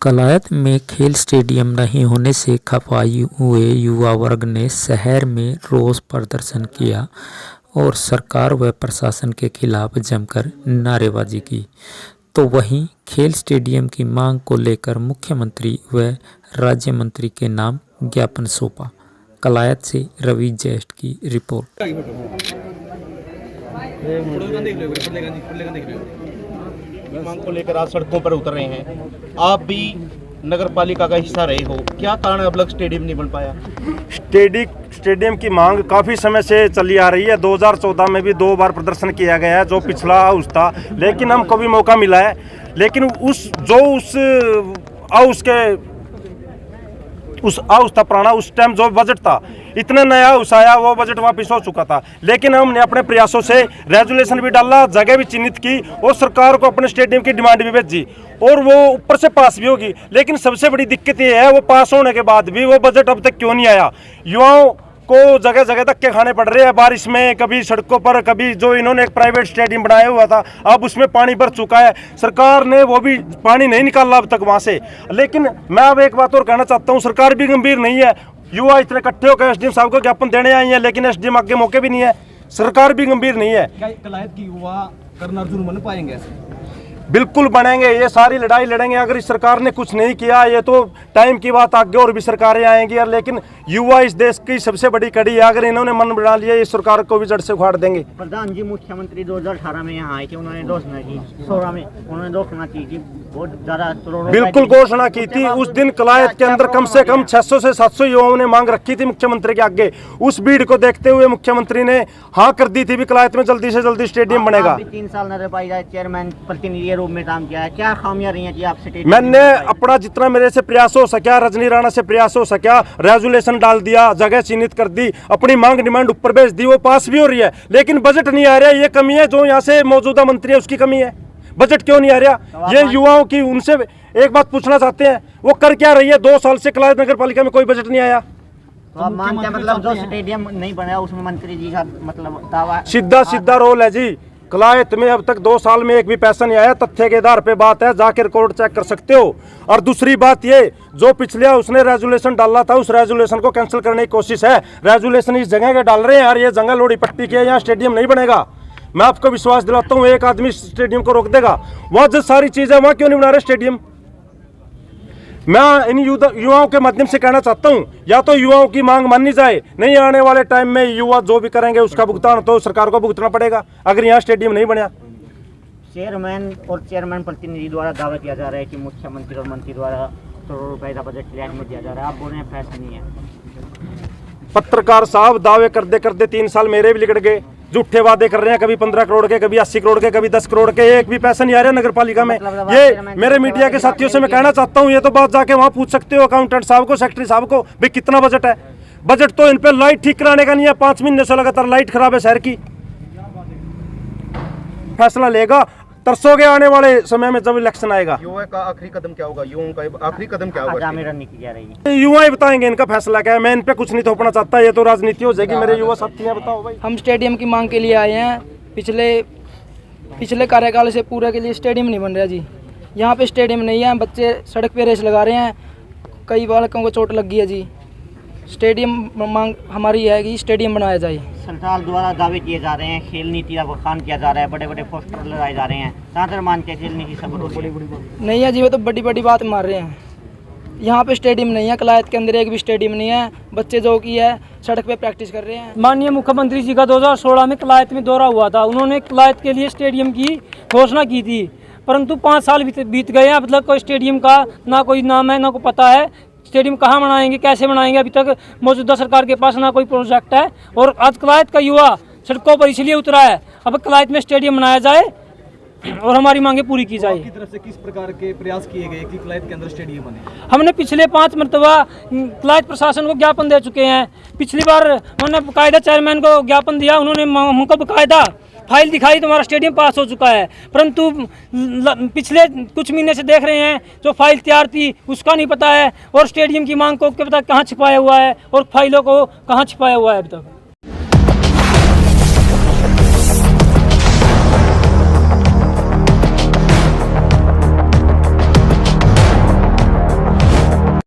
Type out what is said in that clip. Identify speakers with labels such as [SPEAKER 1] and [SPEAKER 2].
[SPEAKER 1] कलायत में खेल स्टेडियम नहीं होने से खफा हुए युवा वर्ग ने शहर में रोष प्रदर्शन किया और सरकार व प्रशासन के खिलाफ जमकर नारेबाजी की। तो वहीं खेल स्टेडियम की मांग को लेकर मुख्यमंत्री व राज्य मंत्री के नाम ज्ञापन सौंपा। कलायत से रवि ज्येष्ठ की रिपोर्ट।
[SPEAKER 2] मांग को लेकर आज सड़कों पर उतर रहे हैं। आप भी नगर पालिका का हिस्सा रहे हो, क्या कारण अब तक स्टेडियम नहीं बन पाया?
[SPEAKER 3] स्टेडियम की मांग काफ़ी समय से चली आ रही है। 2014 में भी 2 बार प्रदर्शन किया गया है, जो पिछला हाउस था, लेकिन हमको भी मौका मिला है। लेकिन उस हाउस था पुराना, उस टाइम जो बजट था, इतना नया हाउस आया, वो बजट वापस हो चुका था। लेकिन हमने अपने प्रयासों से रेजुलेशन भी डाला, जगह भी चिन्हित की और सरकार को अपने स्टेडियम की डिमांड भी भेजी और वो ऊपर से पास भी होगी। लेकिन सबसे बड़ी दिक्कत ये है, वो पास होने के बाद भी वो बजट अब तक क्यों नहीं आया। युवाओं को जगह जगह धक्के खाने पड़ रहे हैं बारिश में, कभी सड़कों पर, कभी जो इन्होंने एक प्राइवेट स्टेडियम बनाया हुआ था, अब उसमें पानी भर चुका है। सरकार ने वो भी पानी नहीं निकाला अब तक वहाँ से। लेकिन मैं अब एक बात और कहना चाहता हूँ, सरकार भी गंभीर नहीं है। युवा इतने इकट्ठे होकर एसडीएम साहब को ज्ञापन देने आए हैं, लेकिन एसडीएम आगे मौके भी नहीं है, सरकार भी गंभीर नहीं है।
[SPEAKER 2] क्या कलायत की युवा कर्नल अर्जुन बन पाएंगे?
[SPEAKER 3] बिल्कुल बनेंगे, ये सारी लड़ाई लड़ेंगे। अगर इस सरकार ने कुछ नहीं किया, ये तो टाइम की बात, आगे और भी सरकारें आएंगी। और लेकिन युवा इस देश की सबसे बड़ी कड़ी है, अगर इन्होंने मन बना लिया, इस सरकार को भी जड़ से उखाड़ देंगे।
[SPEAKER 4] प्रधान जी मुख्यमंत्री 2018 में यहाँ आए थे, उन्होंने घोषणा की, 16 में उन्होंने घोषणा की थी, बहुत ज्यादा
[SPEAKER 3] बिल्कुल घोषणा की थी। उस दिन कलायत के अंदर कम से कम 600 से 700 युवाओं ने मांग रखी थी मुख्यमंत्री के आगे। उस भीड़ को देखते हुए मुख्यमंत्री ने हाँ कर दी थी भी कलायत में जल्दी से जल्दी स्टेडियम बनेगा।
[SPEAKER 4] 3 साल नगर पालिका चेयरमैन प्रतिनिधि रूप में काम किया है, क्या खामियां रही हैं जी आपसे?
[SPEAKER 3] मैंने अपना जितना मेरे से प्रयास हो सका, रजनी राणा से प्रयास हो सका, रेजुलेशन डाल दिया, जगह चिन्हित कर दी, अपनी मांग डिमांड ऊपर भेज दी, वो पास भी हो रही है। लेकिन बजट नहीं आ रहा, ये कमी है। जो यहाँ से मौजूदा मंत्री है उसकी कमी है, बजट क्यों नहीं आ रहा। ये युवाओं की, उनसे एक बात पूछना चाहते हैं, वो कर क्या रही है? 2 साल से कलायत नगर पालिका में कोई बजट नहीं आया।
[SPEAKER 4] तो आप मानते हैं मतलब जो स्टेडियम नहीं बना उसमें मंत्री जी का मतलब दावा
[SPEAKER 3] सीधा रोल है जी। कलायत में अब तक 2 साल में एक भी पैसा नहीं आया, तथ्य के आधार पे बात है, जाके रिकॉर्ड चेक कर सकते हो। और दूसरी बात ये, जो पिछले उसने रेजुलेशन डाला था, उस रेजुलेशन को कैंसिल करने की कोशिश है। रेजुलेशन इस जगह के डाल रहे हैं यार, ये जगह लोड़ी पट्टी की है, यहाँ स्टेडियम नहीं बनेगा। मैं आपको विश्वास दिलाता हूँ, एक आदमी स्टेडियम को रोक देगा। वहाँ जो सारी चीजें, वहाँ क्यों नहीं बना रहे स्टेडियम? मैं इन युवाओं के माध्यम से कहना चाहता हूं, या तो युवाओं की मांग मानी जाए, नहीं आने वाले टाइम में युवा जो भी करेंगे उसका भुगतान तो सरकार को भुगतना पड़ेगा, अगर यहाँ स्टेडियम नहीं बना।
[SPEAKER 4] चेयरमैन और चेयरमैन प्रतिनिधि द्वारा दावा किया जा रहा है कि मुख्यमंत्री और मंत्री द्वारा करोड़ों रुपए का बजट लिया में दिया जा रहा है, आप बोल रहे हैं पैसा नहीं है। पत्रकार
[SPEAKER 3] साहब दावे करते 3 साल मेरे भी निकल गए, झूठे वादे कर रहे हैं, कभी 15 करोड़ के, कभी 80 करोड़ के, कभी 10 करोड़ के, एक भी पैसा नहीं आ रहा नगर पालिका में। ये मेरे मीडिया के साथियों से मैं कहना चाहता हूँ, ये तो बात जाके वहाँ पूछ सकते हो अकाउंटेंट साहब को, सेक्रेटरी साहब को, भाई कितना बजट है। बजट तो इन पे लाइट ठीक कराने का नहीं है, 5 महीने से लगातार लाइट खराब है शहर की। फैसला लेगा तरसोगे आने वाले समय में जब इलेक्शन आएगा।
[SPEAKER 2] युवा का आखिरी कदम क्या होगा? युवाओं का आखिरी कदम क्या होगा?
[SPEAKER 4] रणनीति क्या रहेगी?
[SPEAKER 3] युवा ही बताएंगे इनका फैसला क्या है। मैं इन पे कुछ नहीं थोपना चाहता, ये तो राजनीति हो जाएगी। मेरे युवा साथी हैं, बताओ भाई।
[SPEAKER 5] हम स्टेडियम की मांग के लिए आए हैं। पिछले कार्यकाल से पूरे के लिए स्टेडियम नहीं बन रहा जी। यहाँ पे स्टेडियम नहीं है, बच्चे सड़क पे रेस लगा रहे हैं, कई बालकों को चोट लग गई है जी। स्टेडियम मांग हमारी है कि स्टेडियम बनाया जाए।
[SPEAKER 4] सरकार द्वारा दावे किए जा रहे हैं, खेल नीति का बखान किया जा रहा है, बड़े बड़े पोस्टर लगाए जा रहे हैं, कहाँ मानते हैं खेल नीति सब
[SPEAKER 5] नहीं है जी। वो तो बड़ी बड़ी बात मार रहे हैं। यहाँ पे स्टेडियम नहीं है, कलायत के अंदर एक भी स्टेडियम नहीं है। बच्चे जो की है सड़क पे प्रैक्टिस कर रहे हैं।
[SPEAKER 6] माननीय मुख्यमंत्री जी का 2016 में कलायत में दौरा हुआ था, उन्होंने कलायत के लिए स्टेडियम की घोषणा की थी, परंतु 5 साल बीत गए हैं, अब तक कोई स्टेडियम का ना कोई नाम है, ना कोई पता है। स्टेडियम कहाँ बनाएंगे, कैसे बनाएंगे, अभी तक मौजूदा सरकार के पास ना कोई प्रोजेक्ट है। और आज कलायत का युवा सड़कों पर इसलिए उतरा है, अब कलायत में स्टेडियम बनाया जाए और हमारी मांगे पूरी की जाए।
[SPEAKER 2] आपकी तरफ से किस प्रकार के प्रयास किए गए कि कलायत के अंदर स्टेडियम बने?
[SPEAKER 6] हमने पिछले 5 मरतबा कलायत प्रशासन को ज्ञापन दे चुके हैं। पिछली बार उन्होंने बाकायदा चेयरमैन को ज्ञापन दिया, उन्होंने हमको बाकायदा फाइल दिखाई, तुम्हारा स्टेडियम पास हो चुका है। परंतु पिछले कुछ महीने से देख रहे हैं, जो फाइल तैयार थी उसका नहीं पता है, और स्टेडियम की मांग को क्या पता कहाँ छिपाया हुआ है और फाइलों को कहाँ छिपाया हुआ है अभी तक।